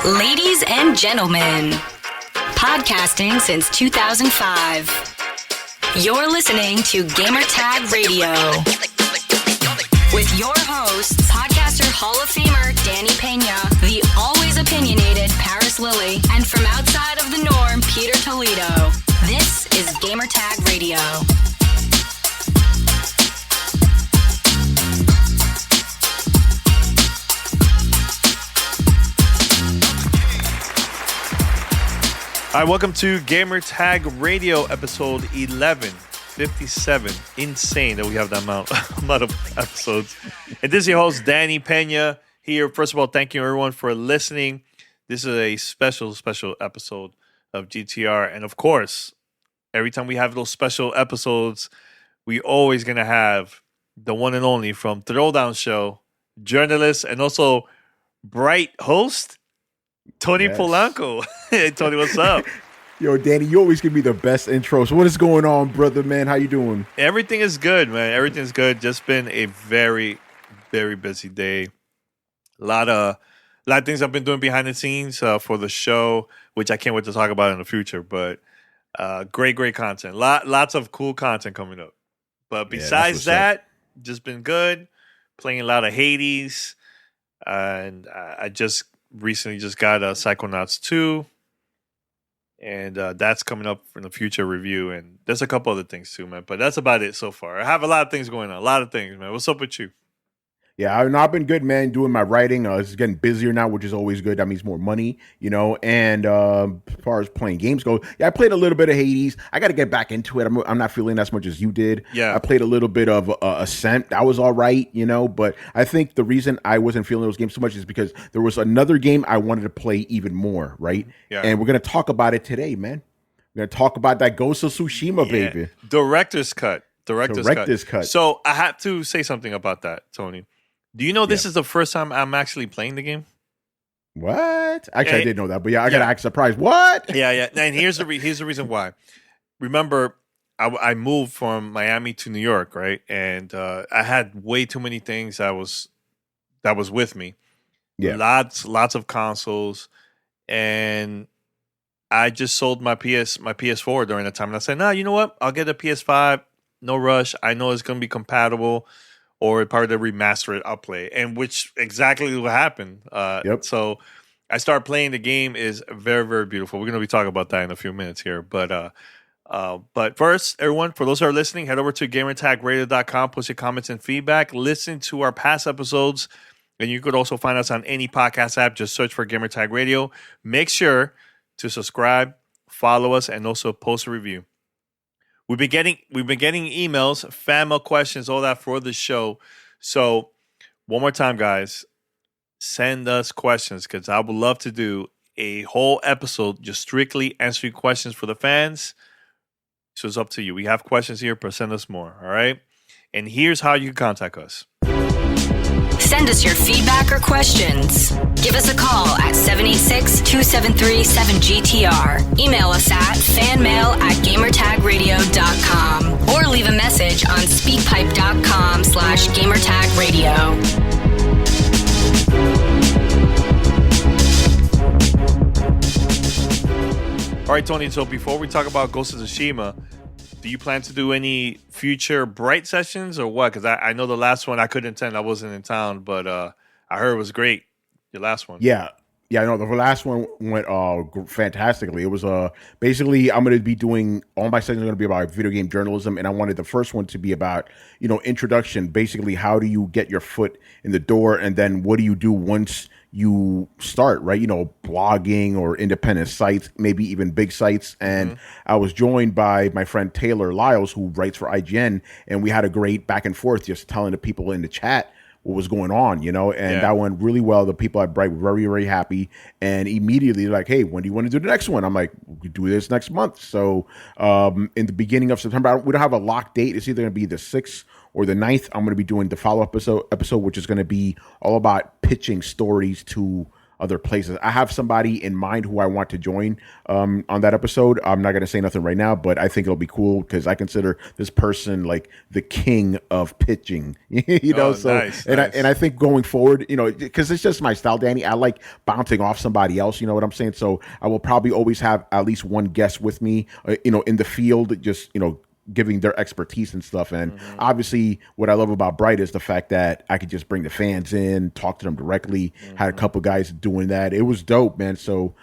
Ladies and gentlemen, podcasting since 2005. You're listening to Gamertag Radio with your hosts, podcaster Hall of Famer Danny Pena, the always opinionated Paris Lilly, and from outside of the norm, Peter Toledo. This is Gamertag Radio. All right, welcome to Gamertag Radio, episode 1157. Insane that we have that amount of episodes. And this is your host, Danny Pena, here. First of all, thank you, everyone, for listening. This is a special episode of GTR. And, of course, every time we have those special episodes, we always going to have the one and only from Throwdown Show, journalist and also bright host, Tony Polanco. Hey, Tony, what's up? Yo, Danny, you always give me the best intro. So what is going on, brother, man? How you doing? Everything is good, man. Everything's good. Just been a very, very busy day. A lot of things I've been doing behind the scenes for the show, which I can't wait to talk about in the future. But great content. Lots of cool content coming up. But besides that, just been good. Playing a lot of Hades. And I just recently got Psychonauts 2, and that's coming up in the future review, and there's a couple other things too, man, but that's about it so far. I have a lot of things going on, a lot of things, man. What's up with you? Yeah, I've been good, man, doing my writing. It's getting busier now, which is always good. That means more money, and as far as playing games go, yeah, I played a little bit of Hades. I got to get back into it. I'm not feeling as much as you did. Yeah. I played a little bit of Ascent. That was all right, but I think the reason I wasn't feeling those games so much is because there was another game I wanted to play even more, right? Yeah. And we're going to talk about it today, man. We're going to talk about that Ghost of Tsushima, baby. Director's cut. Director's cut. So I have to say something about that, Tony. Do you know this is the first time I'm actually playing the game? What? Actually, I didn't know that, but I got to act surprised. What? Yeah. And here's the reason why. Remember, I moved from Miami to New York, right? And I had way too many things that was with me. Yeah, lots of consoles, and I just sold my PS4 during the time. And I said, no, you know what? I'll get a PS5. No rush. I know it's going to be compatible. Or part of the remaster it, I'll play. And which exactly what happened. So I started playing the game. Is very, very beautiful. We're going to be talking about that in a few minutes here. But first, everyone, for those who are listening, head over to gamertagradio.com, post your comments and feedback. Listen to our past episodes. And you could also find us on any podcast app. Just search for Gamertag Radio. Make sure to subscribe, follow us, and also post a review. We've been getting emails, fan mail questions, all that for the show. So one more time, guys, send us questions because I would love to do a whole episode just strictly answering questions for the fans. So it's up to you. We have questions here, but send us more, all right? And here's how you can contact us. Send us your feedback or questions. Give us a call at 786-273-7GTR. Email us at fanmail@gamertagradio.com or leave a message on speakpipe.com/gamertagradio. All right, Tony, so before we talk about Ghost of Tsushima, do you plan to do any future Bright sessions or what? Because I know the last one I couldn't attend. I wasn't in town, but I heard it was great. Your last one. Yeah, no, the last one went fantastically. It was basically I'm going to be doing all my sessions are going to be about video game journalism, and I wanted the first one to be about introduction. Basically, how do you get your foot in the door, and then what do you do once you start, right? Blogging or independent sites, maybe even big sites. And I was joined by my friend Taylor Lyles, who writes for IGN, and we had a great back and forth just telling the people in the chat what was going on, and that went really well. The people at Bright were very, very happy. And immediately they're like, hey, when do you want to do the next one? I'm like, we do this next month. So in the beginning of September, we don't have a locked date. It's either going to be the 6th or the 9th. I'm going to be doing the follow-up episode, which is going to be all about pitching stories to other places. I have somebody in mind who I want to join on that episode. I'm not going to say nothing right now, but I think it'll be cool because I consider this person like the king of pitching. Nice. I think going forward, because it's just my style, Danny. I like bouncing off somebody else. You know what I'm saying? So I will probably always have at least one guest with me, in the field, just giving their expertise and stuff. And obviously what I love about Bright is the fact that I could just bring the fans in, talk to them directly. Had a couple guys doing that. It was dope, man. So,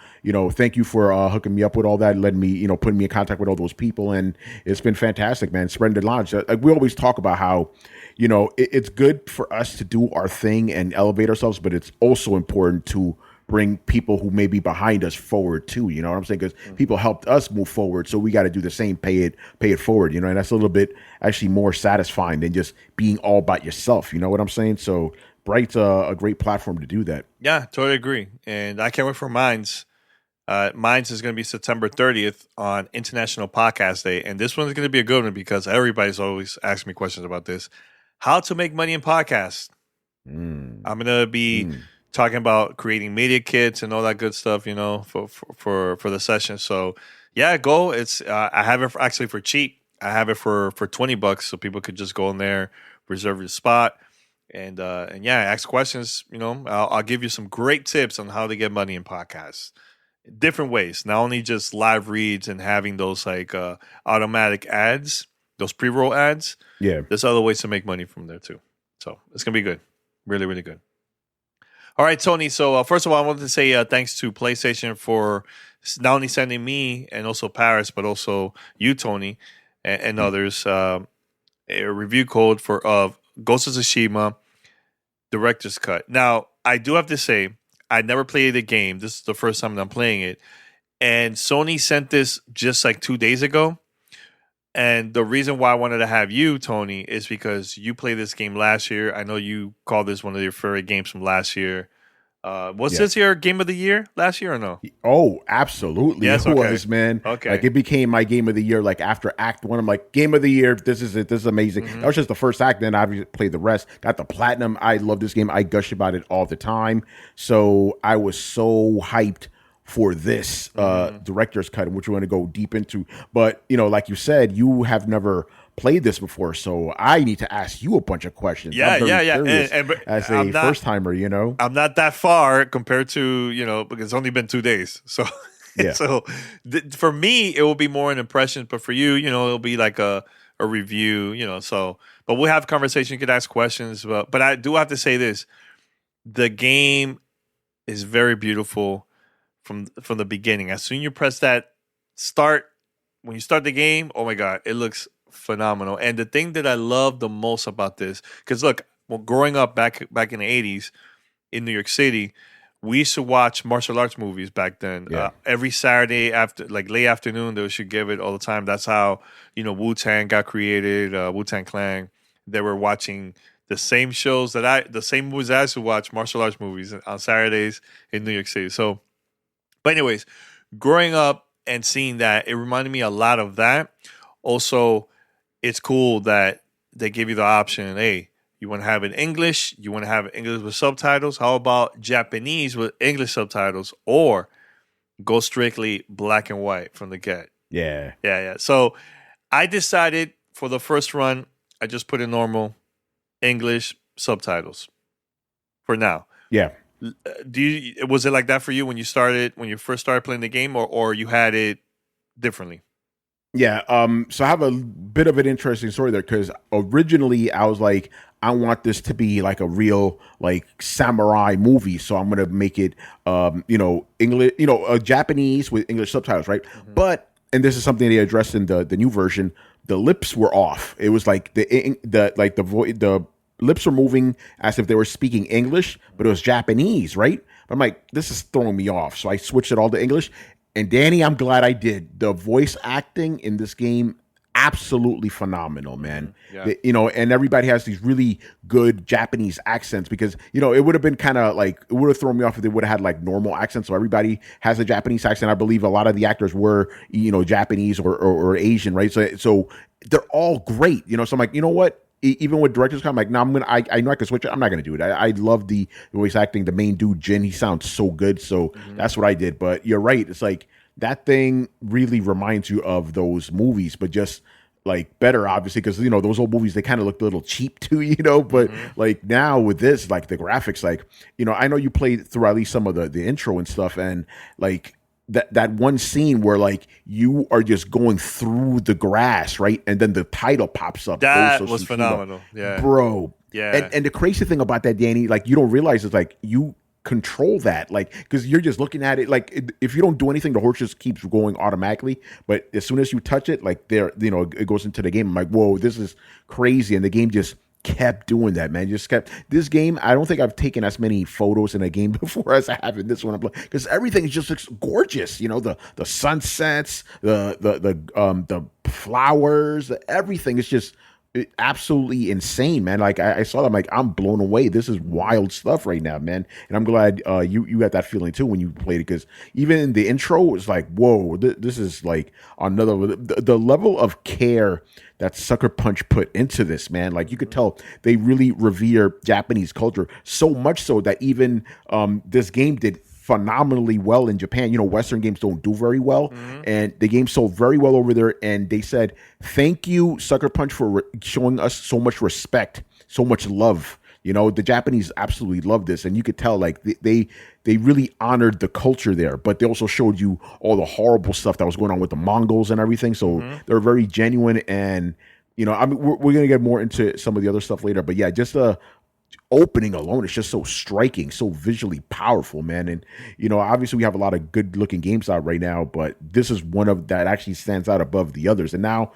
thank you for hooking me up with all that, letting me, putting me in contact with all those people. And it's been fantastic, man. Spreading the knowledge. Like we always talk about how, it's good for us to do our thing and elevate ourselves, but it's also important to bring people who may be behind us forward too. You know what I'm saying? Because people helped us move forward, so we got to do the same. Pay it forward. And that's a little bit actually more satisfying than just being all about yourself. You know what I'm saying? So Bright's a great platform to do that. Yeah, totally agree. And I can't wait for Minds. Minds is going to be September 30th on International Podcast Day, and this one's going to be a good one because everybody's always asking me questions about this: how to make money in podcasts. I'm going to be talking about creating media kits and all that good stuff, for the session. So yeah, go. It's I have it actually for cheap. I have it for $20, so people could just go in there, reserve your spot, and yeah, ask questions. I'll give you some great tips on how to get money in podcasts, different ways. Not only just live reads and having those like automatic ads, those pre-roll ads. Yeah, there's other ways to make money from there too. So it's gonna be good, really, really good. All right, Tony. So first of all, I wanted to say thanks to PlayStation for not only sending me and also Paris, but also you, Tony, and others a review code for Ghost of Tsushima Director's Cut. Now, I do have to say, I never played the game. This is the first time that I'm playing it. And Sony sent this just like 2 days ago. And the reason why I wanted to have you, Tony, is because you played this game last year. I know you called this one of your favorite games from last year. Was this your game of the year last year or no? Oh, absolutely. Yes, it okay. was, man. Okay. Like it became my game of the year. Like after Act 1, I'm like, game of the year. This is it. This is amazing. That was just the first act. Then I played the rest. Got the platinum. I love this game. I gush about it all the time. So I was so hyped for this director's cut, which we're going to go deep into. But, like you said, you have never played this before, so I need to ask you a bunch of questions. Yeah. And as a first-timer, I'm not that far compared to, because it's only been 2 days. So, yeah. So for me, it will be more an impression, but for you, it'll be like a review, so, but we'll have conversation. You can ask questions, but I do have to say this. The game is very beautiful from the beginning. As soon as you press that start, when you start the game, oh my God, it looks phenomenal. And the thing that I love the most about this, because look, growing up back in the 80s in New York City, we used to watch martial arts movies back then. Yeah. Every Saturday after, like late afternoon, they should give it all the time. That's how, Wu-Tang got created, Wu-Tang Clan. They were watching the same shows the same movies I used to watch, martial arts movies on Saturdays in New York City. So, but anyways, growing up and seeing that, it reminded me a lot of that. Also, it's cool that they give you the option, hey, you want to have it in English, you want to have it English with subtitles, how about Japanese with English subtitles, or go strictly black and white from the get? Yeah. So I decided for the first run, I just put in normal English subtitles for now. Yeah. Was it like that for you when you first started playing the game, or you had it differently? Yeah. So I have a bit of an interesting story there because originally I was like, I want this to be like a real like samurai movie, so I'm gonna make it, English, Japanese with English subtitles, right? But and this is something they addressed in the new version. The lips were off. It was like the lips were moving as if they were speaking English, but it was Japanese, right? I'm like, this is throwing me off. So I switched it all to English. And Danny, I'm glad I did. The voice acting in this game, absolutely phenomenal, man. Yeah. And everybody has these really good Japanese accents because, it would have been kind of like, it would have thrown me off if they would have had like normal accents. So everybody has a Japanese accent. I believe a lot of the actors were, Japanese or Asian, right? So they're all great, So I'm like, you know what? even with director's cut, I'm like, no, I know I can switch it. I'm not gonna do it. I love the voice acting. The main dude, Jin, he sounds so good. So that's what I did. But you're right. It's like that thing really reminds you of those movies, but just like better, obviously, because those old movies, they kind of looked a little cheap too, but like now with this, like the graphics, like I know you played through at least some of the intro and stuff, and like that one scene where like you are just going through the grass, right, and then the title pops up. That was phenomenal. Yeah, bro. Yeah. And the crazy thing about that, Danny, like you don't realize is like you control that, like, because you're just looking at it, like if you don't do anything, the horse just keeps going automatically, but as soon as you touch it, like it goes into the game. I'm like, whoa, this is crazy. And the game just kept doing that, man. Just kept. This game, I don't think I've taken as many photos in a game before as I have in this one, because everything just looks gorgeous. The sunsets, the flowers, everything is just absolutely insane, man. Like I saw that, I'm like, I'm blown away. This is wild stuff right now, man. And I'm glad you got that feeling too when you played it, because even in the intro, it was like, whoa, this is like another the level of care that Sucker Punch put into this, man. Like you could tell they really revere Japanese culture, so much so that even this game did phenomenally well in Japan. Western games don't do very well, and the game sold very well over there. And they said, "Thank you, Sucker Punch, for showing us so much respect, so much love." The Japanese absolutely love this, and you could tell like they really honored the culture there. But they also showed you all the horrible stuff that was going on with the Mongols and everything. So they're very genuine, and I mean, we're gonna get more into some of the other stuff later. But yeah, just opening alone is just so striking, so visually powerful, man. And obviously we have a lot of good looking games out right now, but this is one of that actually stands out above the others. And now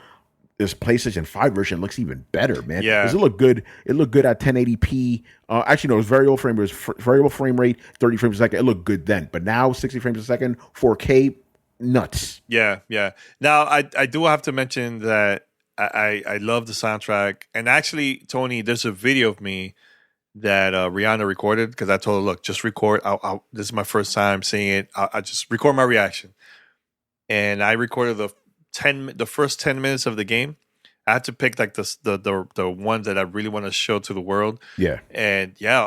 this PlayStation 5 version looks even better, man. Yeah, it looked good. It looked good at 1080p. Actually, no, it was variable frame. It was variable frame rate, 30 frames a second. It looked good then, but now 60 frames a second, 4K, nuts. Yeah. Now I do have to mention that I love the soundtrack, and actually, Tony, there's a video of me that Rihanna recorded, because I told her, look, just record. This is my first time seeing it. I'll just record my reaction. And I recorded the first 10 minutes of the game. I had to pick like the ones that I really want to show to the world. Yeah. And yeah,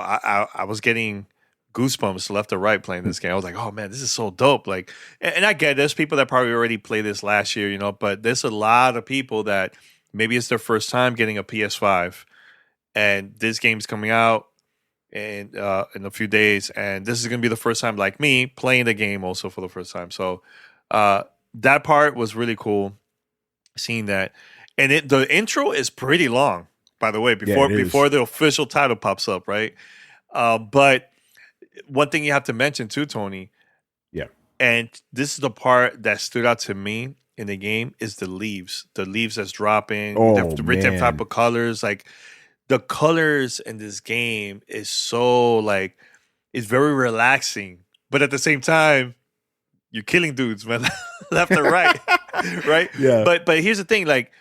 I was getting goosebumps left or right playing this game. I was like, oh man, this is so dope. Like, and I get there's people that probably already played this last year, but there's a lot of people that maybe it's their first time getting a PS5. And this game's coming out in a few days, and this is going to be the first time, like me, playing the game also for the first time. So that part was really cool, seeing that. And the intro is pretty long, by the way, before the official title pops up, right? But one thing you have to mention too, Tony. Yeah. And this is the part that stood out to me in the game, is the leaves. The leaves that's dropping, the different type of colors, like. The colors in this game is so like, it's very relaxing, but at the same time, you're killing dudes, man, left and right, right? Yeah. But here's the thing, like,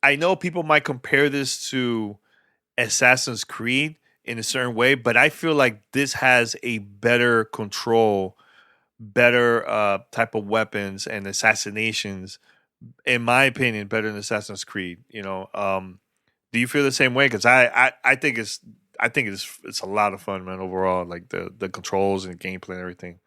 I know people might compare this to Assassin's Creed in a certain way, but I feel like this has a better control, better type of weapons and assassinations, in my opinion, better than Assassin's Creed. Do you feel the same way? Because I think it's a lot of fun, man. Overall, like the controls and the gameplay and everything.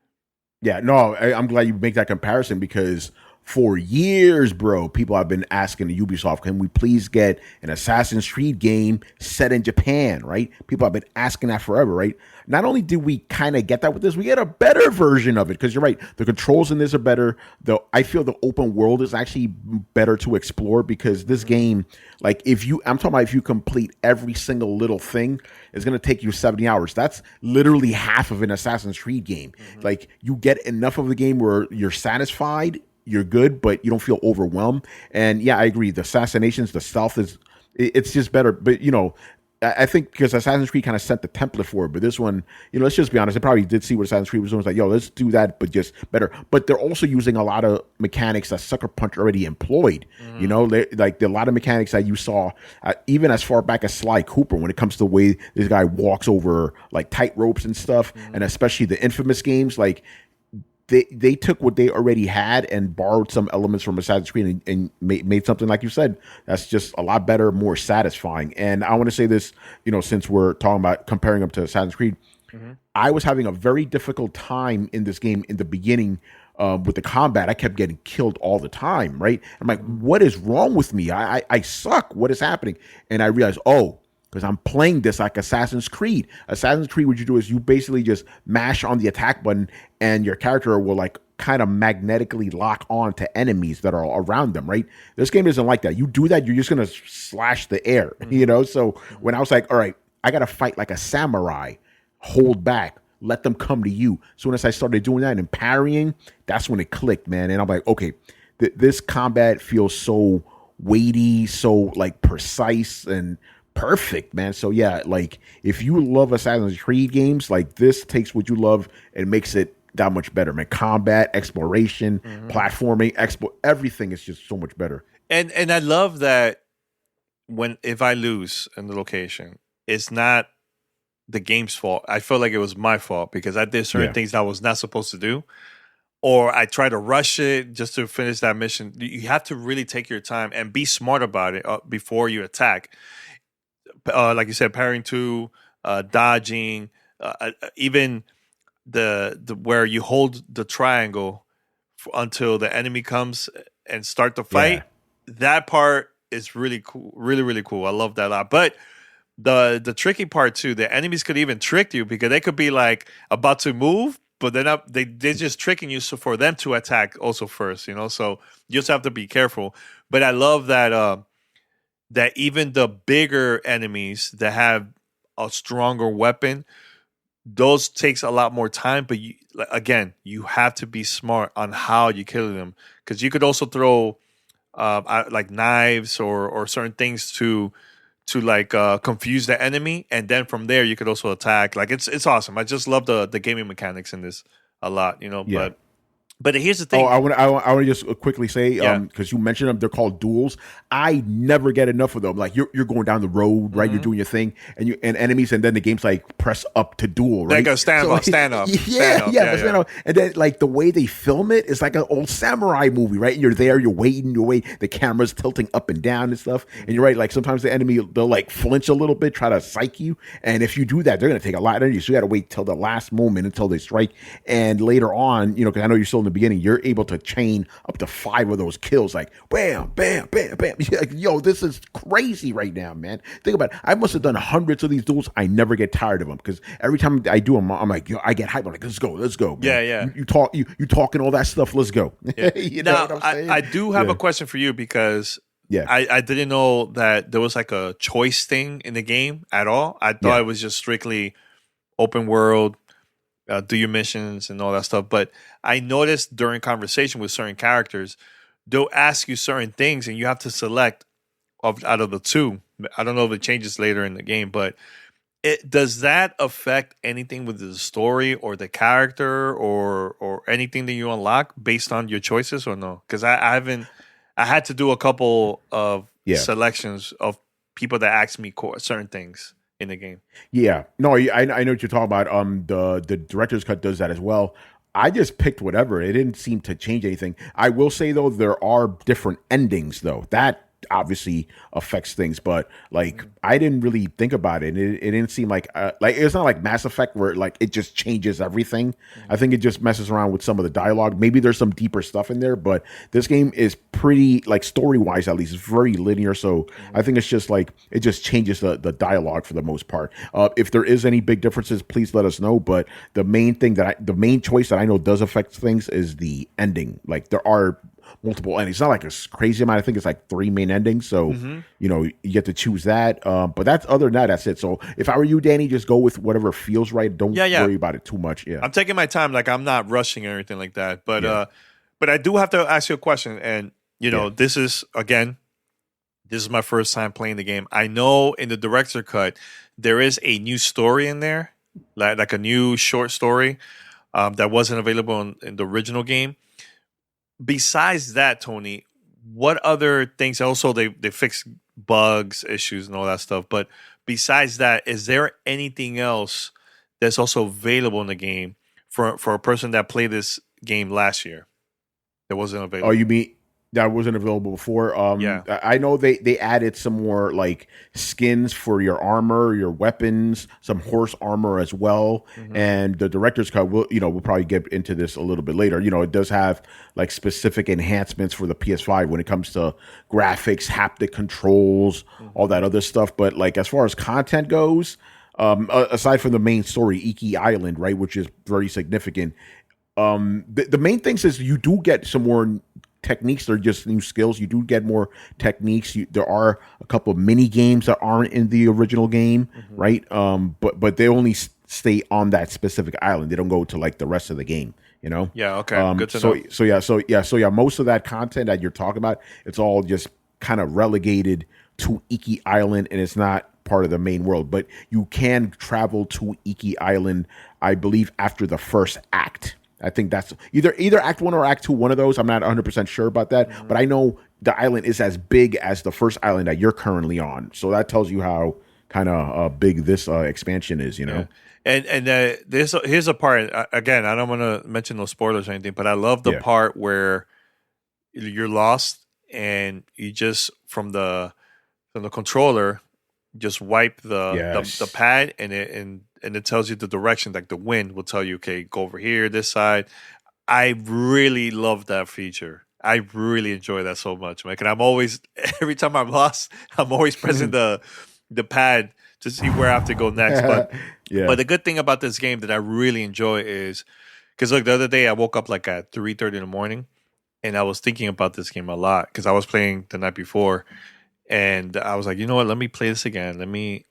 Yeah, no, I'm glad you make that comparison, because for years, bro, people have been asking Ubisoft, can we please get an Assassin's Creed game set in Japan, right? People have been asking that forever, right? Not only did we kind of get that with this, we get a better version of it, because you're right, the controls in this are better. I feel the open world is actually better to explore, because this game, like I'm talking about if you complete every single little thing, it's going to take you 70 hours. That's literally half of an Assassin's Creed game. Like, you get enough of the game where you're satisfied, you're good, but you don't feel overwhelmed. And yeah, I agree. The assassinations, the stealth it's just better. But I think because Assassin's Creed kind of set the template for it, but this one, let's just be honest, they probably did see what Assassin's Creed was doing. It's like, yo, let's do that, but just better. But they're also using a lot of mechanics that Sucker Punch already employed. Like a lot of mechanics that you saw, even as far back as Sly Cooper, when it comes to the way this guy walks over like tight ropes and stuff, and especially the Infamous games, like they took what they already had and borrowed some elements from Assassin's Creed and made something, like you said, that's just a lot better, more satisfying. And I want to say this, since we're talking about comparing them to Assassin's Creed, I was having a very difficult time in this game in the beginning with the combat. I kept getting killed all the time, right? I'm like, what is wrong with me? I suck. What is happening? And I realized, because I'm playing this like Assassin's Creed. Assassin's Creed, what you do is you basically just mash on the attack button and your character will like kind of magnetically lock on to enemies that are around them, right? This game isn't like that. You do that, you're just going to slash the air, So when I was like, all right, I got to fight like a samurai, hold back, let them come to you. As soon as I started doing that and parrying, that's when it clicked, man. And I'm like, okay, this combat feels so weighty, so like precise and perfect, man. So yeah, like if you love Assassin's Creed games, like this takes what you love and makes it that much better, man. Combat, exploration, platforming, everything is just so much better. And I love that if I lose in the location, it's not the game's fault. I feel like it was my fault because I did certain things that I was not supposed to do, or I tried to rush it just to finish that mission. You have to really take your time and be smart about it before you attack. Like you said, parrying to, dodging, even the where you hold the triangle until the enemy comes and start the fight. Yeah. That part is really cool, really really cool. I love that a lot. But the tricky part too, the enemies could even trick you because they could be like about to move, but they're just tricking you so for them to attack also first. So you just have to be careful. But I love that. That even the bigger enemies that have a stronger weapon, those takes a lot more time. But you have to be smart on how you kill them because you could also throw like knives or certain things to like confuse the enemy, and then from there you could also attack. Like it's awesome. I just love the gaming mechanics in this a lot. Yeah. But here's the thing. I want to just quickly say, because you mentioned them, they're called duels. I never get enough of them. Like you're going down the road, right? You're doing your thing, and enemies, and then the game's like press up to duel, right? They go stand up. Stand up. And then like the way they film it is like an old samurai movie, right? And you're there, you're waiting, the camera's tilting up and down and stuff, and you're right. Like sometimes the enemy they'll like flinch a little bit, try to psych you, and if you do that, they're gonna take a lot of energy. So you got to wait till the last moment until they strike, and later on, because I know you're still in the beginning, you're able to chain up to 5 of those kills, like bam, bam, bam, bam. Like, yo, this is crazy right now, man. Think about it. I must have done hundreds of these duels. I never get tired of them because every time I do them, I'm like, yo, I get hyped. I'm like, let's go, man. Yeah. You talk and all that stuff. Let's go. Yeah. Now, I do have a question for you because I didn't know that there was like a choice thing in the game at all. I thought it was just strictly open world. Do your missions and all that stuff. But I noticed during conversation with certain characters, they'll ask you certain things and you have to select out of the two. I don't know if it changes later in the game, but does that affect anything with the story or the character or anything that you unlock based on your choices or no? Because I had to do a couple of selections of people that asked me certain things in the game. Yeah. No, I know what you're talking about. The director's cut does that as well. I just picked whatever. It didn't seem to change anything. I will say though, there are different endings though. That obviously affects things, but like I didn't really think about it. It didn't seem like it's not like Mass Effect where like it just changes everything. I think it just messes around with some of the dialogue. Maybe there's some deeper stuff in there, but this game is pretty, like story wise at least, it's very linear. So I think it's just like it just changes the dialogue for the most part. If there is any big differences, please let us know. But the main choice that I know does affect things is the ending. Like there are multiple endings. It's not like a crazy amount. I think it's like 3 main endings. So, you get to choose that. But other than that, that's it. So if I were you, Danny, just go with whatever feels right. Don't worry about it too much. Yeah. I'm taking my time. Like I'm not rushing or anything like that. But I do have to ask you a question. And, this is my first time playing the game. I know in the director cut, there is a new story in there, like a new short story that wasn't available in the original game. Besides that, Tony, what other things? Also, they fix bugs, issues, and all that stuff. But besides that, is there anything else that's also available in the game for a person that play this game last year that wasn't available. Oh, you mean that wasn't available before? Yeah. I know they added some more like skins for your armor, your weapons, some horse armor as well. Mhm. And the director's cut we'll probably get into this a little bit later. It does have like specific enhancements for the PS5 when it comes to graphics, haptic controls, all that other stuff. But like as far as content goes, aside from the main story, Iki Island, right, which is very significant. The main things is you do get some more techniques. They're just new skills. You do get more techniques. There are a couple of mini games that aren't in the original game, right? But they only stay on that specific island. They don't go to like the rest of the game. Yeah. Okay. Good to know. So most of that content that you're talking about, it's all just kind of relegated to Iki Island, and it's not part of the main world. But you can travel to Iki Island, I believe, after the first act. I think that's either Act 1 or Act 2, one of those. I'm not 100% sure about that, but I know the island is as big as the first island that you're currently on. So that tells you how kind of big this expansion is, Yeah. And here's a part, again, I don't want to mention no spoilers or anything, but I love the part where you're lost and you just, from the controller, just wipe the pad and it tells you the direction. Like the wind will tell you, okay, go over here, this side. I really love that feature. I really enjoy that so much, Mike. And I'm always, every time I'm lost, I'm always pressing the pad to see where I have to go next. But but the good thing about this game that I really enjoy is, because look, the other day I woke up like at 3:30 in the morning, and I was thinking about this game a lot because I was playing the night before, and I was like, you know what? Let me play this again. Let me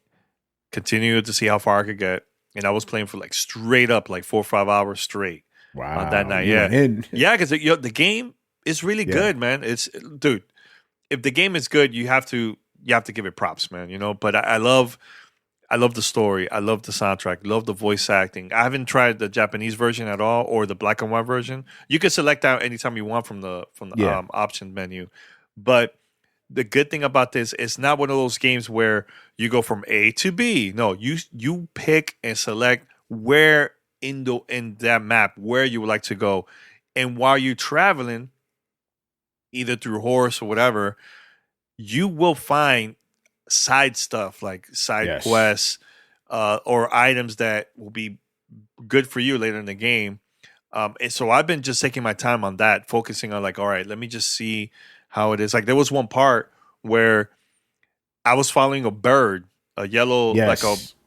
continue to see how far I could get. And I was playing for like straight up like 4 or 5 hours straight. Wow. On that night. Yeah, because the game is really good, man. Dude, if the game is good, you have to give it props, man. But I love the story. I love the soundtrack. Love the voice acting. I haven't tried the Japanese version at all or the black and white version. You can select out anytime you want from the option menu. But the good thing about this, it's not one of those games where you go from A to B. No, you pick and select where in that map where you would like to go, and while you're traveling, either through horse or whatever, you will find side stuff like side quests or items that will be good for you later in the game. And so I've been just taking my time on that, focusing on like, all right, let me just see how it is. Like there was one part where I was following a bird, a yellow,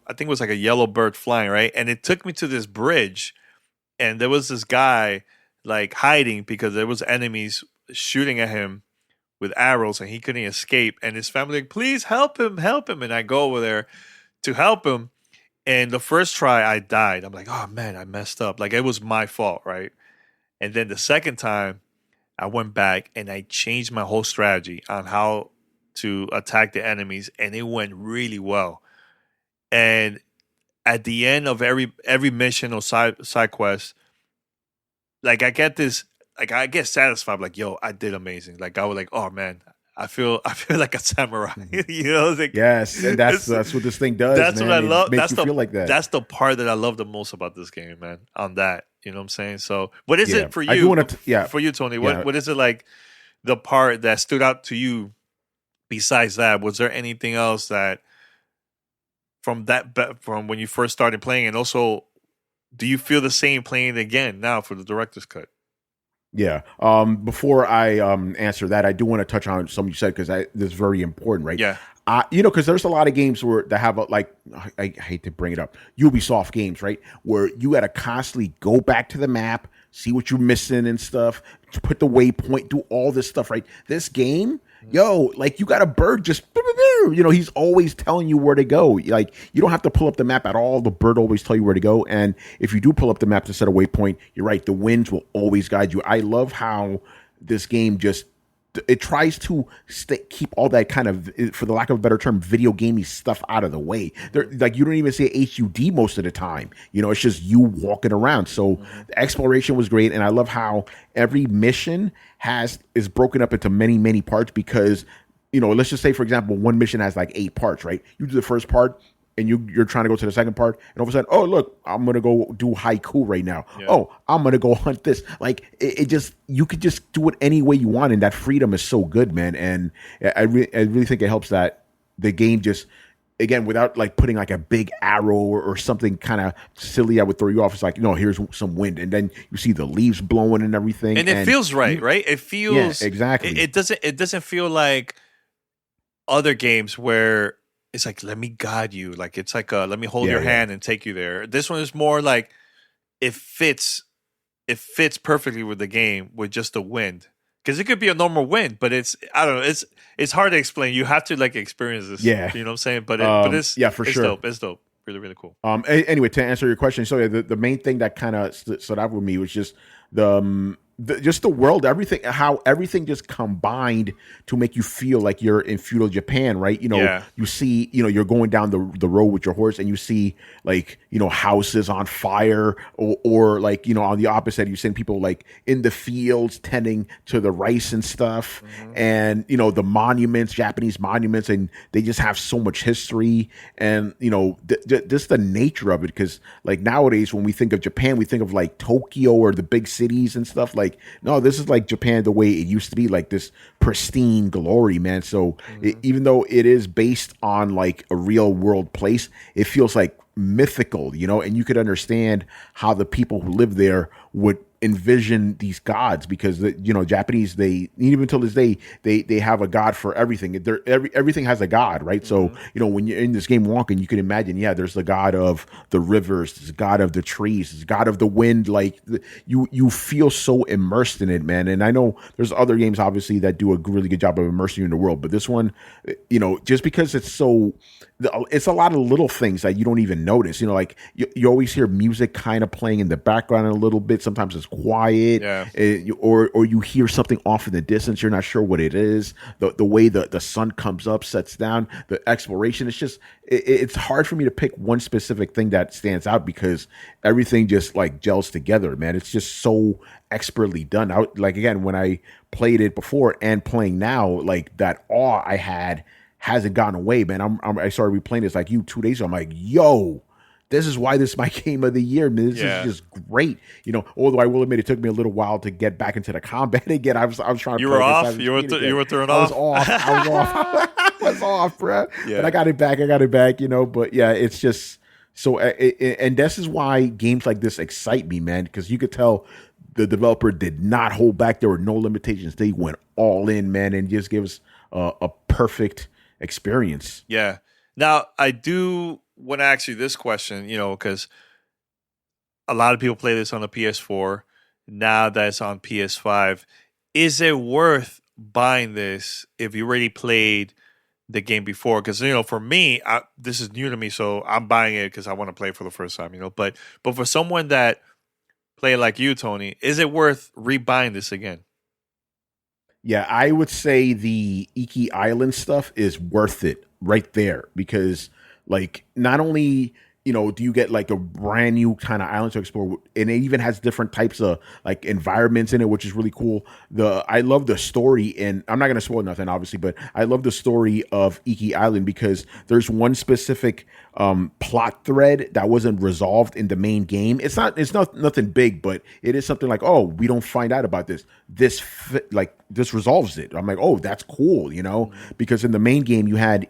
I think it was like a yellow bird flying, right? And it took me to this bridge, and there was this guy like hiding because there was enemies shooting at him with arrows, and he couldn't escape. And his family like, please help him. And I go over there to help him. And the first try I died. I'm like, oh man, I messed up. Like it was my fault, right? And then the second time I went back and I changed my whole strategy on how to attack the enemies, and it went really well. And at the end of every mission or side quest, like I get satisfied, like, yo, I did amazing. Like I was like, oh man, I feel like a samurai. Like, yes, and that's what this thing does. That's man. what I love. It makes you feel like that. That's the part that I love the most about this game, man. On that, you know what I'm saying? So, what is it for you? I do want to, for you, Tony. What is it like? The part that stood out to you? Besides that, was there anything else that from when you first started playing, and also, do you feel the same playing it again now for the director's cut? Yeah. Before I answer that, I do want to touch on something you said because this is very important, right? Yeah. Because there's a lot of games that have I hate to bring it up, Ubisoft games, right, where you got to constantly go back to the map, see what you're missing and stuff, put the waypoint, do all this stuff, right? This game, like you got a bird just, he's always telling you where to go. Like you don't have to pull up the map at all. The bird always tell you where to go. And if you do pull up the map to set a waypoint, you're right. The winds will always guide you. I love how this game it tries to keep all that kind of, for the lack of a better term, video gamey stuff out of the way. Like you don't even say HUD most of the time. It's just you walking around. So the exploration was great, and I love how every mission is broken up into many, many parts because let's just say, for example, one mission has like 8 parts, right? You do the first part, and you're trying to go to the second part, and all of a sudden, oh look, I'm gonna go do haiku right now. Yeah. Oh, I'm gonna go hunt this. Like it just, you could just do it any way you want, and that freedom is so good, man. And I really think it helps that the game just, again, without like putting like a big arrow or something kind of silly that would throw you off. It's like, here's some wind, and then you see the leaves blowing and everything, and it feels right? It feels exactly. It doesn't feel like other games where it's like, let me guide you. Like it's like let me hold your hand and take you there. This one is more like it fits perfectly with the game with just the wind. Because it could be a normal wind, but I don't know. It's hard to explain. You have to like experience this. Yeah, you know what I'm saying. But it's for sure. Dope. It's dope. Really, really cool. Anyway, to answer your question, so the main thing that kind of stood out with me was just just the world, how everything just combined to make you feel like you're in feudal Japan, right? You see, you're going down the road with your horse, and you see like, houses on fire, or like, on the opposite, you're seeing people like in the fields tending to the rice and stuff, and the monuments, Japanese monuments, and they just have so much history, and just the nature of it. Because like nowadays, when we think of Japan, we think of like Tokyo or the big cities and stuff. Like, no, this is like Japan the way it used to be, like this pristine glory, man. So even though it is based on like a real world place, it feels like mythical, and you could understand how the people who live there would envision these gods, because Japanese, they even till this day they have a god for everything. Everything has a god, right? So when you're in this game walking, you can imagine, there's the god of the rivers, there's the god of the trees, there's the god of the wind. Like you feel so immersed in it, man. And I know there's other games obviously that do a really good job of immersing you in the world, but this one, just because it's a lot of little things that you don't even notice. Like you always hear music kind of playing in the background a little bit. Sometimes it's quiet, or you hear something off in the distance. You're not sure what it is. The way the sun comes up, sets down, the exploration. It's just it's hard for me to pick one specific thing that stands out, because everything just like gels together, man. It's just so expertly done. Like again, when I played it before and playing now, like that awe I had hasn't gone away, man. I started replaying this like 2 days ago. I'm like, yo, this is why this is my game of the year, man. This is just great. Although I will admit it took me a little while to get back into the combat again. I was trying to. You were off. You were thrown off. I was off. I was off, bro. Yeah. But I got it back. But yeah, it's just so. And this is why games like this excite me, man. Because you could tell the developer did not hold back. There were no limitations. They went all in, man, and just gives a perfect experience. Yeah. Now, I do want to ask you this question, because a lot of people play this on a PS4. Now that it's on PS5, is it worth buying this if you already played the game before? Because, for me, this is new to me, so I'm buying it because I want to play it for the first time, But for someone that played like you, Tony, is it worth rebuying this again? Yeah, I would say the Iki Island stuff is worth it right there, because like not only do you get like a brand new kind of island to explore, and it even has different types of like environments in it, which is really cool. I love the story, and I'm not going to spoil nothing obviously, but I love the story of Iki Island because there's one specific plot thread that wasn't resolved in the main game. It's not nothing big, but it is something like, oh, we don't find out about this. This resolves it. I'm like, oh, that's cool, because in the main game you had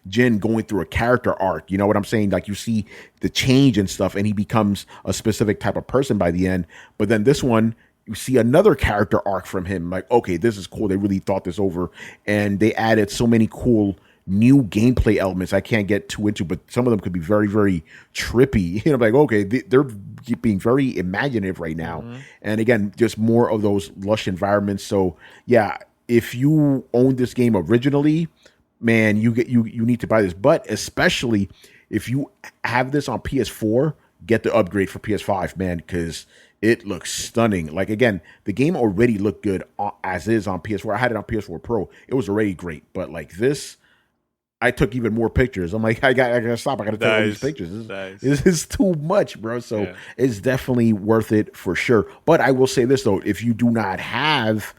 Jin going through a character arc. You know what I'm saying? Like you see the change and stuff, and he becomes a specific type of person by the end. But then this one, you see another character arc from him. Like, okay, this is cool. They really thought this over, and they added so many cool new gameplay elements I can't get too into, but some of them could be very, very trippy. Like, okay, they're being very imaginative right now. And again, just more of those lush environments. So yeah, if you own this game originally, man, you need to buy this. But especially if you have this on PS4, get the upgrade for PS5, man, because it looks stunning. Like, again, the game already looked good as is on PS4. I had it on PS4 Pro. It was already great. But like this, I took even more pictures. I'm like, I gotta stop. I gotta take all these pictures. This is too much, bro. So it's definitely worth it for sure. But I will say this though, if you do not have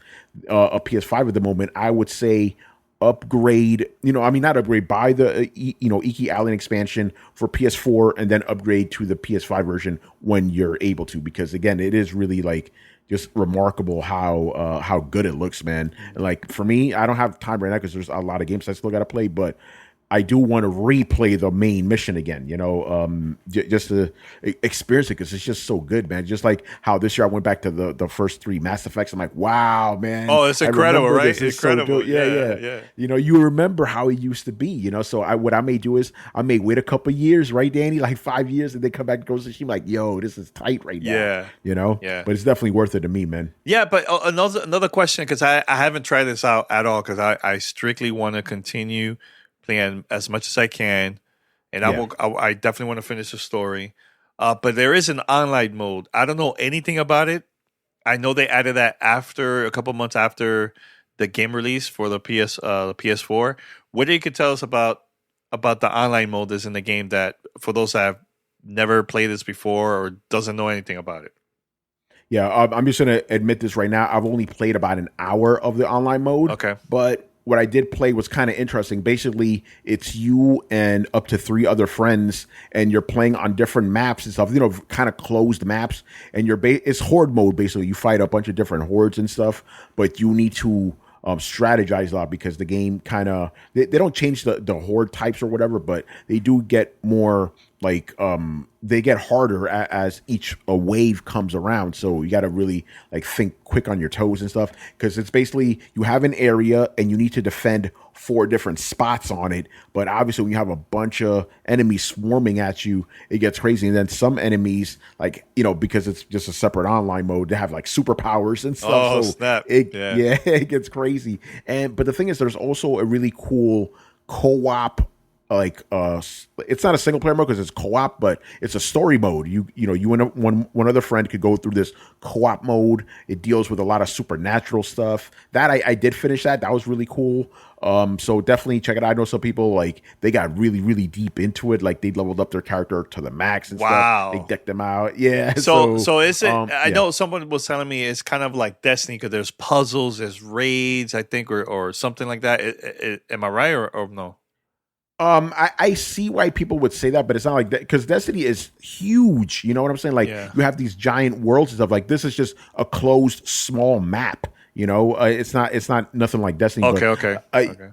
a PS5 at the moment, I would say upgrade, not upgrade, buy the Iki Island expansion for PS4 and then upgrade to the PS5 version when you're able to, because again, it is really like just remarkable how good it looks, man. And like for me, I don't have time right now because there's a lot of games I still got to play, but I do want to replay the main mission again, just to experience it because it's just so good, man. Just like how this year I went back to the first 3 Mass Effects. I'm like, wow, man. Oh, it's incredible, right? It's incredible. So yeah. You remember how it used to be, So what I may do is I may wait a couple years, right, Danny? Like 5 years, and then come back and go to Tsushima. Like, yo, this is tight right now. Yeah. Yeah. But it's definitely worth it to me, man. Yeah, but another question, because I haven't tried this out at all, because I strictly want to continue playing as much as I can, and I definitely want to finish the story. But there is an online mode. I don't know anything about it. I know they added that after a couple months after the game release for the PS4. What you could tell us about the online mode is in the game, that for those that have never played this before or doesn't know anything about it. Yeah, I'm just gonna admit this right now. I've only played about an hour of the online mode. Okay, but what I did play was kind of interesting. Basically, it's you and up to 3 other friends, and you're playing on different maps and stuff, kind of closed maps. And it's horde mode, basically. You fight a bunch of different hordes and stuff, but you need to strategize a lot because the game kind of, they don't change the horde types or whatever, but they do get more like they get harder as each wave comes around. So you got to really like think quick on your toes and stuff, because it's basically you have an area and you need to defend 4 different spots on it. But obviously when you have a bunch of enemies swarming at you, it gets crazy. And then some enemies, like, because it's just a separate online mode, they have like superpowers and stuff. Oh, so snap. It gets crazy. But the thing is, there's also a really cool co-op, like it's not a single player mode because it's co-op, but it's a story mode. You and one other friend could go through this co-op mode. It deals with a lot of supernatural stuff. That I did finish that. That was really cool. So definitely check it out. I know some people, like, they got really, really deep into it. Like, they leveled up their character to the max and stuff. They decked them out. Yeah. So is it? I know someone was telling me it's kind of like Destiny because there's puzzles, there's raids, I think, or something like that. Am I right or no? I see why people would say that, but it's not like that, because Destiny is huge. You know what I'm saying? Like, you have these giant worlds and stuff. Like, this is just a closed, small map. It's not nothing like Destiny. Okay.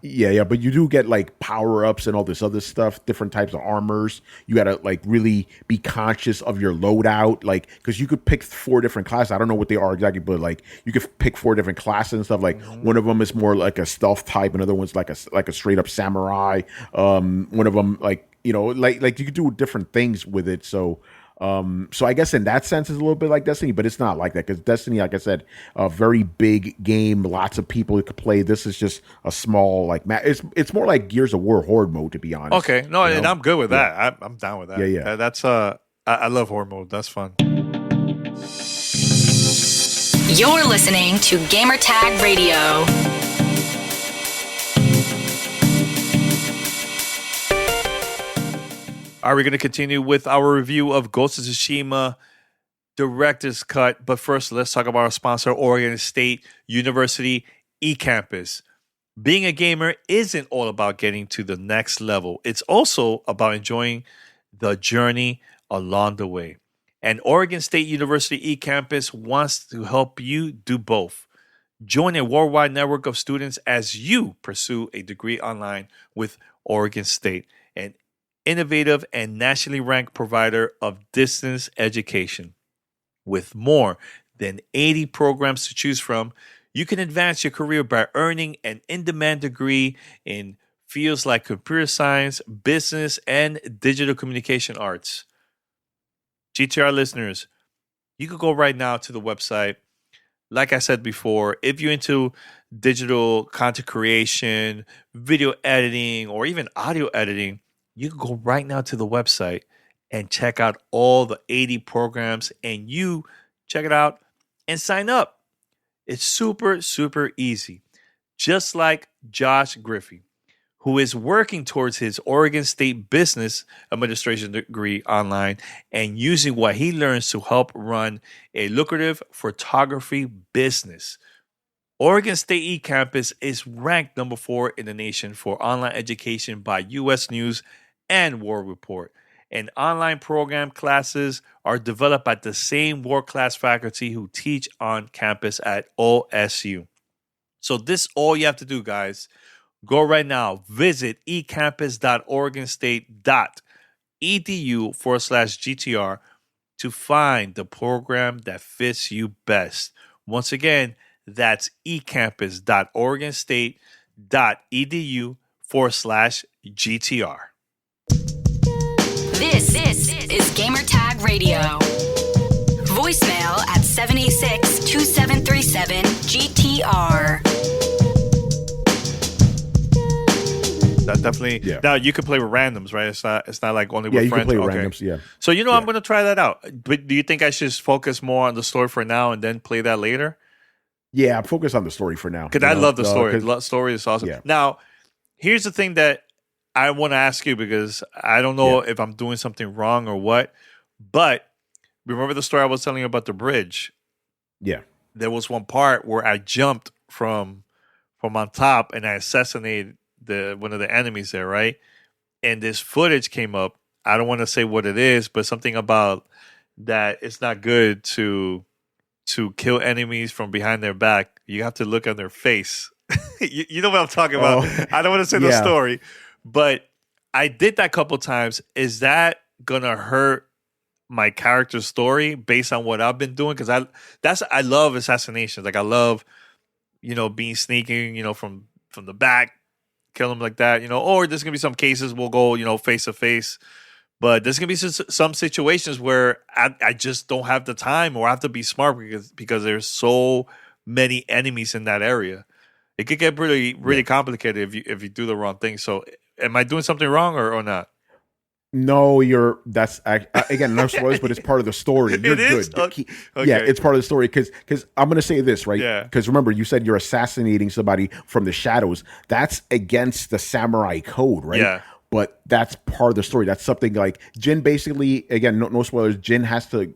Yeah. But you do get like power ups and all this other stuff, different types of armors. You got to like really be conscious of your loadout, like, because you could pick 4 different classes. I don't know what they are exactly, but like you could pick 4 different classes and stuff. Like one of them is more like a stealth type, another one's like a straight up samurai. One of them like you could do different things with it. So I guess in that sense, it's a little bit like Destiny, but it's not like that, because Destiny, like I said, a very big game, lots of people could play. This is just a small like it's more like Gears of War horde mode, to be honest. Okay, no, and I'm good with that. I'm down with that. Yeah. That's I love horde mode. That's fun. You're listening to Gamertag Radio. Are we going to continue with our review of Ghost of Tsushima Director's Cut? But first, let's talk about our sponsor, Oregon State University eCampus. Being a gamer isn't all about getting to the next level. It's also about enjoying the journey along the way. And Oregon State University eCampus wants to help you do both. Join a worldwide network of students as you pursue a degree online with Oregon State, an innovative and nationally ranked provider of distance education. With more than 80 programs to choose from, you can advance your career by earning an in-demand degree in fields like computer science, business, and digital communication arts. GTR listeners, you can go right now to the website. Like I said before, if you're into digital content creation, video editing, or even audio editing, you can go right now to the website and check out all the 80 programs, and you check it out and sign up. It's super, super easy. Just like Josh Griffey, who is working towards his Oregon State Business Administration degree online and using what he learns to help run a lucrative photography business. Oregon State eCampus is ranked number 4 in the nation for online education by U.S. News and World Report. And online program classes are developed by the same world-class faculty who teach on campus at OSU. So this all you have to do, guys. Go right now. Visit ecampus.oregonstate.edu/GTR to find the program that fits you best. Once again, that's ecampus.oregonstate.edu/GTR. This is Gamertag Radio. Voicemail at 786-2737-GTR. That definitely. Yeah. Now you can play with randoms, right? It's not like only with friends. Yeah, you can play with randoms. Yeah. So I'm going to try that out. But do you think I should focus more on the story for now and then play that later? Yeah, I'm focused on the story for now. Because I love the story. The story is awesome. Yeah. Now, here's the thing that I want to ask you, because I don't know if I'm doing something wrong or what. But remember the story I was telling you about the bridge? Yeah. There was one part where I jumped from on top and I assassinated one of the enemies there, right? And this footage came up. I don't want to say what it is, but something about that it's not good to kill enemies from behind their back. You have to look on their face. you know what I'm talking about. I don't want to say the story, but I did that a couple times. Is that gonna hurt my character's story based on what I've been doing? Because I love assassinations. Like I love, being sneaking, from the back, kill them like that, or there's gonna be some cases we'll go, face to face. But there's gonna be some situations where I just don't have the time, or I have to be smart because there's so many enemies in that area. It could get really complicated if you do the wrong thing. So, am I doing something wrong or not? No, that's again, no spoilers, but it's part of the story. You're good. Okay. Yeah, it's part of the story because I'm gonna say this, right? Yeah. Because remember, you said you're assassinating somebody from the shadows. That's against the samurai code, right? Yeah. But that's part of the story. That's something like Jin basically, again, no spoilers. Jin has to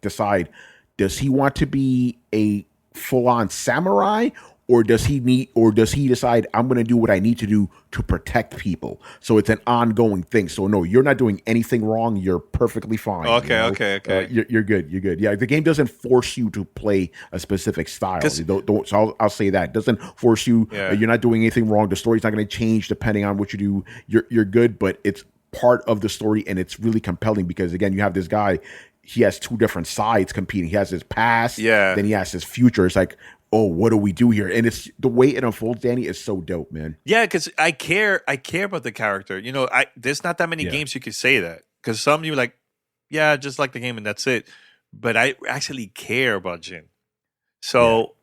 decide, does he want to be a full-on samurai, or does he decide I'm going to do what I need to do to protect people? So it's an ongoing thing. So no, you're not doing anything wrong. You're perfectly fine. Okay. You're good. You're good. Yeah, the game doesn't force you to play a specific style. So I'll say that. It doesn't force you. Yeah. You're not doing anything wrong. The story's not going to change depending on what you do. You're good, but it's part of the story, and it's really compelling because again, you have this guy. He has two different sides competing. He has his past, then he has his future. It's like, oh, what do we do here? And it's the way it unfolds, Danny, is so dope, man. Yeah, because I care about the character. There's not that many games you could say that, because some you like, just like the game and that's it. But I actually care about Jin. So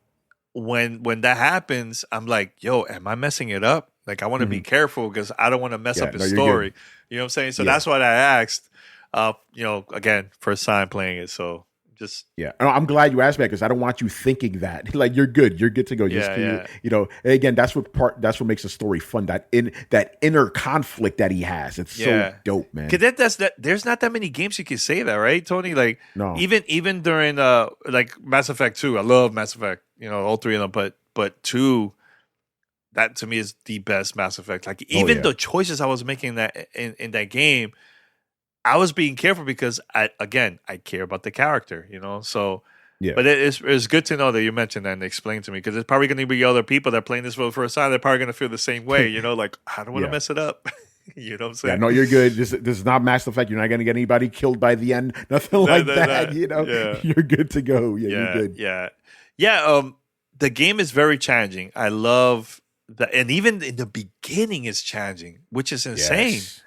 when that happens, I'm like, yo, am I messing it up? Like I want to be careful because I don't want to mess up his story. You know what I'm saying? So that's what I asked. Again, first time playing it, so just I'm glad you asked that because I don't want you thinking that like you're good to go. Again, that's what makes the story fun. That inner conflict that he has, it's so dope, man. Because there's not that many games you can say that, right, Tony? Like no, even during like Mass Effect 2, I love Mass Effect, all three of them, but 2. That to me is the best Mass Effect. Like even the choices I was making in that game, I was being careful because I care about the character, So, but it's good to know that you mentioned that and explained to me because there's probably going to be other people that are playing this for the first time. They're probably going to feel the same way, Like I don't want to mess it up. You know what I'm saying? Yeah, no, you're good. This is not Mass Effect. You're not going to get anybody killed by the end. Nothing like that. You're good to go. You're good. Yeah. The game is very challenging. I love that, and even in the beginning, it's challenging, which is insane. Yes.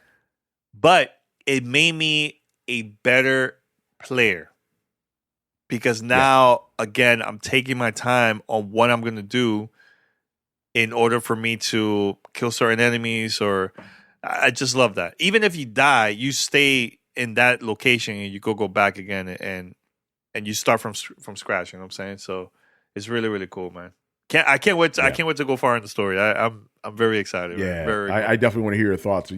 But it made me a better player because now, again, I'm taking my time on what I'm going to do in order for me to kill certain enemies. Or I just love that. Even if you die, you stay in that location and you go back again and you start from scratch. You know what I'm saying? So it's really, really cool, man. I can't wait. I can't wait to go far in the story. I'm very excited. Yeah, I definitely want to hear your thoughts.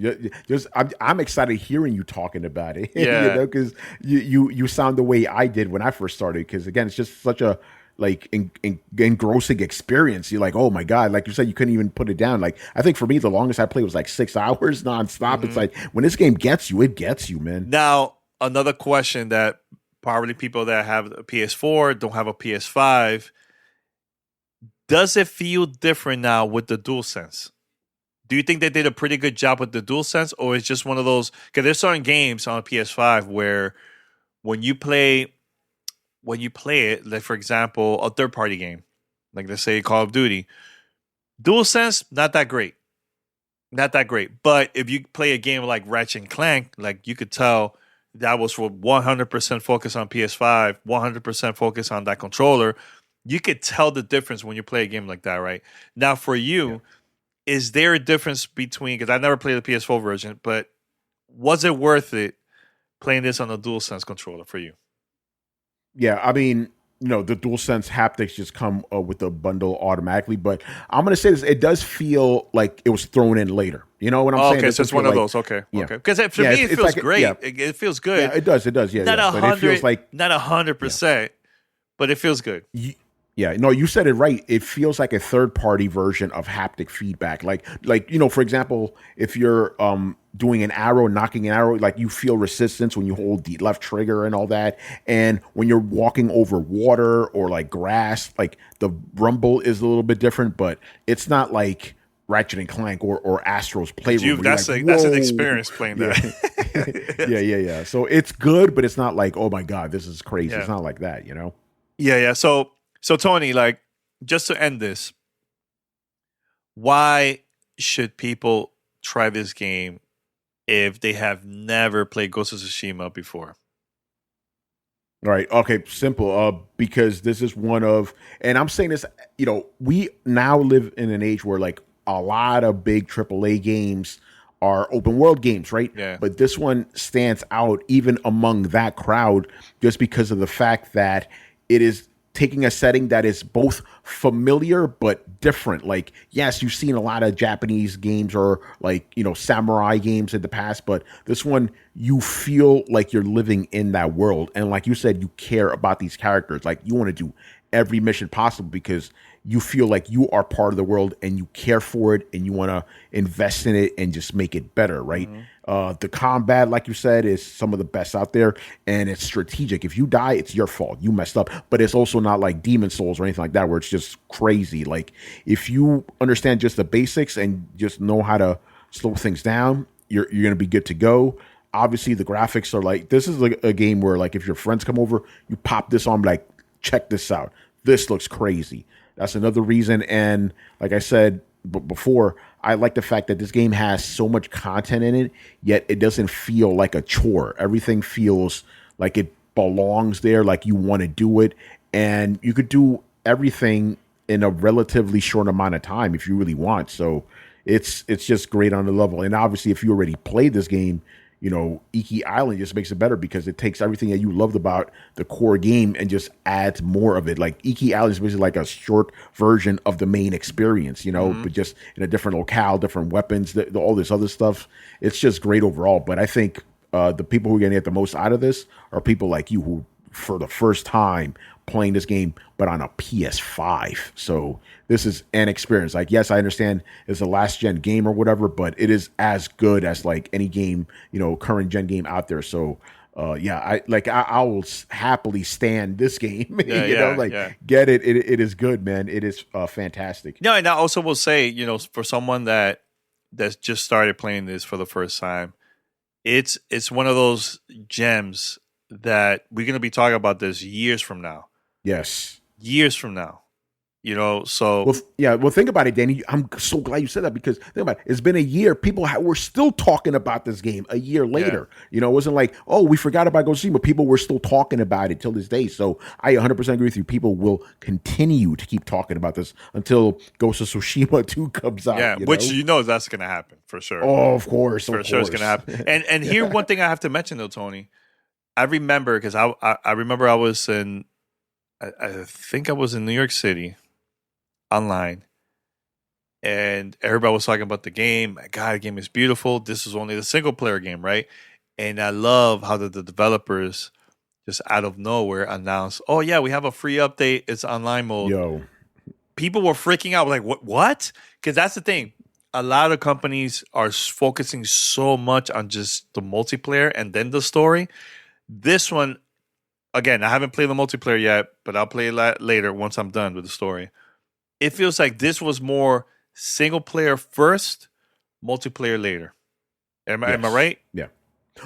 I'm excited hearing you talking about it. Yeah, because you sound the way I did when I first started. Because again, it's just such a like engrossing experience. You're like, oh my god, like you said, you couldn't even put it down. Like I think for me, the longest I played was like 6 hours nonstop. It's like when this game gets you, it gets you, man. Now, another question that probably people that have a PS4 don't have a PS5. Does it feel different now with the DualSense? Do you think they did a pretty good job with the DualSense, or it's just one of those? Because there's certain games on PS5 where when you play it, like for example, a third-party game, like let's say Call of Duty, DualSense not that great, not that great. But if you play a game like Ratchet and Clank, like you could tell that was for 100% focus on PS5, 100% focus on that controller. You could tell the difference when you play a game like that, right? Now, for you, is there a difference between, because I never played the PS4 version, but was it worth it playing this on a DualSense controller for you? Yeah, I mean, the DualSense haptics just come with the bundle automatically, but I'm going to say this, it does feel like it was thrown in later. You know what I'm saying? Okay, so it's one of those. Okay, yeah. Okay. Because for me, it feels like great. It feels good. Yeah, it does. Yeah, not 100, but it feels like not 100%, but it feels good. Yeah, no, you said it right. It feels like a third-party version of haptic feedback. Like for example, if you're doing an arrow, knocking an arrow, like you feel resistance when you hold the left trigger and all that. And when you're walking over water or like grass, like the rumble is a little bit different, but it's not like Ratchet and Clank or Astro's Playroom. That's an experience playing that. Yeah. So it's good, but it's not like, oh my God, this is crazy. Yeah. It's not like that, Yeah. So Tony, like, just to end this, why should people try this game if they have never played Ghost of Tsushima before? All right. Okay. Simple. Because this is one of, and I'm saying this, we now live in an age where like a lot of big AAA games are open world games, right? Yeah. But this one stands out even among that crowd just because of the fact that it is taking a setting that is both familiar but different. Like, yes, you've seen a lot of Japanese games or like, samurai games in the past, but this one, you feel like you're living in that world. And like you said, you care about these characters. Like you want to do every mission possible because you feel like you are part of the world and you care for it and you want to invest in it and just make it better, right? The combat, like you said, is some of the best out there, and it's strategic. If you die, it's your fault. You messed up. But it's also not like Demon Souls or anything like that where it's just crazy. Like if you understand just the basics and just know how to slow things down, you're going to be good to go. Obviously, the graphics are like, this is like a game where like if your friends come over, you pop this on, like, check this out. This looks crazy. That's another reason. And like I said before, I like the fact that this game has so much content in it, yet it doesn't feel like a chore. Everything feels like it belongs there, like you want to do it. And you could do everything in a relatively short amount of time if you really want. So it's just great on the level. And obviously, if you already played this game, Iki Island just makes it better because it takes everything that you loved about the core game and just adds more of it. Like Iki Island is basically like a short version of the main experience, but just in a different locale, different weapons, all this other stuff. It's just great overall. But I think the people who are going to get the most out of this are people like you who, for the first time, playing this game, but on a PS5. So this is an experience. Like, yes, I understand it's a last gen game or whatever, but it is as good as like any game, current gen game out there. So I will happily stand this game. Get it. It is good, man. It is fantastic. No, and I also will say, for someone that's just started playing this for the first time, it's one of those gems that we're gonna be talking about this years from now. Yes. Years from now. So... Well, think about it, Danny. I'm so glad you said that because think about it. It's been a year. People were still talking about this game a year later. Yeah. It wasn't like, oh, we forgot about Ghost of Tsushima. People were still talking about it till this day. So I 100% agree with you. People will continue to keep talking about this until Ghost of Tsushima 2 comes out. Yeah, which that's going to happen for sure. Oh, of course. For sure it's going to happen. And here, one thing I have to mention, though, Tony, I remember, because I remember I was in... I think I was in New York City online, and everybody was talking about the game. My God, the game is beautiful. This is only the single player game, right? And I love how the developers just out of nowhere announced, "Oh yeah, we have a free update. It's online mode." Yo, people were freaking out, like, what? Because that's the thing. A lot of companies are focusing so much on just the multiplayer and then the story. This one, again, I haven't played the multiplayer yet, but I'll play it later once I'm done with the story. It feels like this was more single player first, multiplayer later. Am I right? Yeah.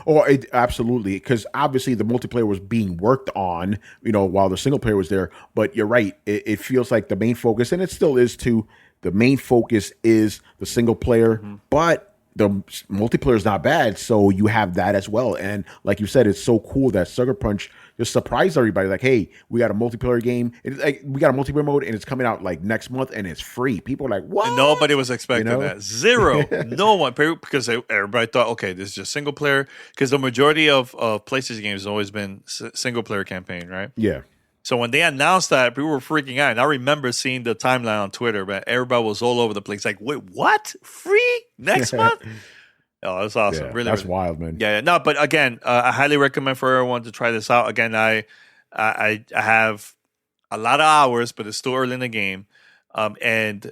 Oh, absolutely. Because obviously the multiplayer was being worked on, while the single player was there. But you're right. It feels like the main focus, and it still is too. The main focus is the single player, but the multiplayer is not bad. So you have that as well. And like you said, it's so cool that Sucker Punch just surprised everybody. Like, hey, we got a multiplayer game. We got a multiplayer mode, and it's coming out like next month, and it's free. People are like, what? And nobody was expecting that. Zero. No one. Because everybody thought, okay, this is just single player. Because the majority of PlayStation games has always been single player campaign, right? Yeah. So when they announced that, people were freaking out. And I remember seeing the timeline on Twitter, but everybody was all over the place. Like, wait, what? Free next month? Oh, that's awesome. Yeah, really, that's really wild, man. Yeah. No, but again, I highly recommend for everyone to try this out. Again, I have a lot of hours, but it's still early in the game. And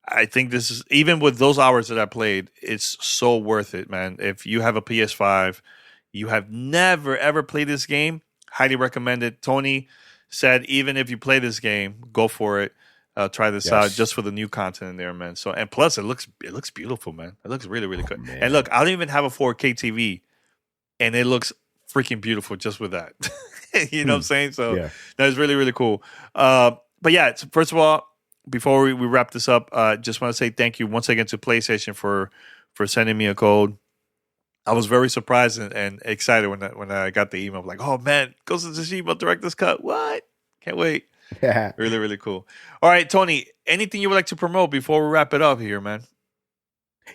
I think this is, even with those hours that I played, it's so worth it, man. If you have a PS5, you have never, ever played this game, highly recommend it. Tony said, even if you play this game, go for it. Try this out just for the new content in there, man. So, and plus, it looks beautiful, man. It looks really, really good. Man. And look, I don't even have a 4K TV, and it looks freaking beautiful just with that. You know what I'm saying? So that's really, really cool. But yeah, first of all, before we wrap this up, just want to say thank you once again to PlayStation for sending me a code. I was very surprised and excited when I got the email. Like, oh man, Ghost of Tsushima Director's Cut. What? Can't wait. Yeah. Really, really cool. All right, Tony, anything you would like to promote before we wrap it up here, man?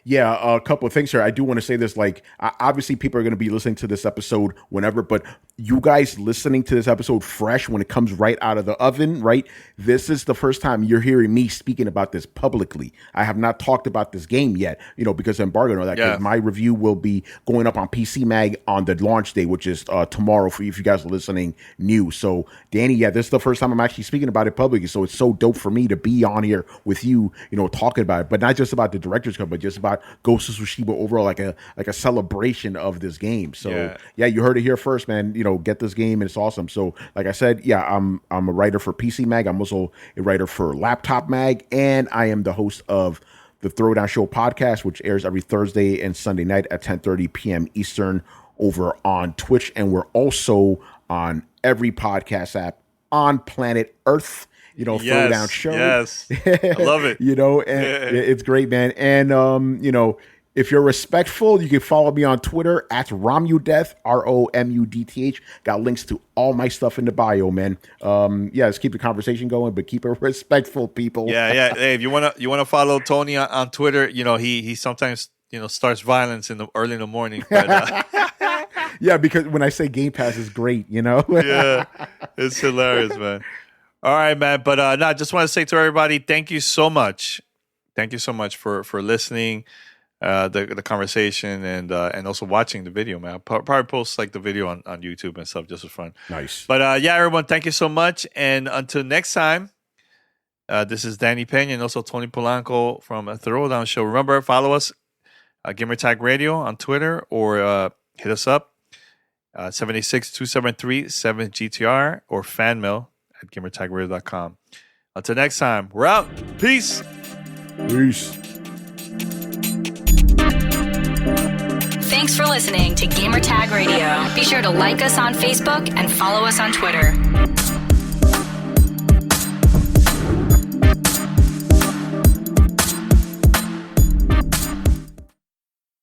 Yeah, a couple of things here. I do want to say this, like, obviously people are going to be listening to this episode whenever, but you guys listening to this episode fresh when it comes right out of the oven, right? This is the first time you're hearing me speaking about this publicly. I have not talked about this game yet, because of embargo and all that. Yeah. My review will be going up on PC Mag on the launch day, which is tomorrow for you, if you guys are listening new. So, Danny, this is the first time I'm actually speaking about it publicly. So it's so dope for me to be on here with you, talking about it, but not just about the director's cut, but just about Ghost of Tsushima overall, like a celebration of this game. So yeah, you heard it here first, man. Get this game, and it's awesome. So like I said, I'm a writer for PC Mag. I'm also a writer for Laptop Mag, and I am the host of the Throwdown Show podcast, which airs every Thursday and Sunday night at 10:30 p.m. Eastern over on Twitch, and we're also on every podcast app on planet Earth. Throwdown Show. Yes. I love it. And it's great, man. And, if you're respectful, you can follow me on Twitter at Romudeth, ROMUDTH. Got links to all my stuff in the bio, man. Let's keep the conversation going, but keep it respectful, people. Yeah. Hey, if you wanna follow Tony on Twitter, he sometimes starts violence early in the morning. But, yeah, because when I say Game Pass is great, Yeah, it's hilarious, man. All right, man. But just want to say to everybody, thank you so much. Thank you so much for listening, the conversation, and also watching the video, man. I'll probably post like the video on YouTube and stuff just for fun. Nice. But everyone, thank you so much. And until next time, this is Danny Pena and also Tony Polanco from a Throwdown Show. Remember, follow us, Gamertag Radio on Twitter, or hit us up, 786-273-7GTR, or fan mail at gamertagradio.com. Until next time, we're out. Peace. Thanks for listening to Gamertag Radio. Be sure to like us on Facebook and follow us on Twitter.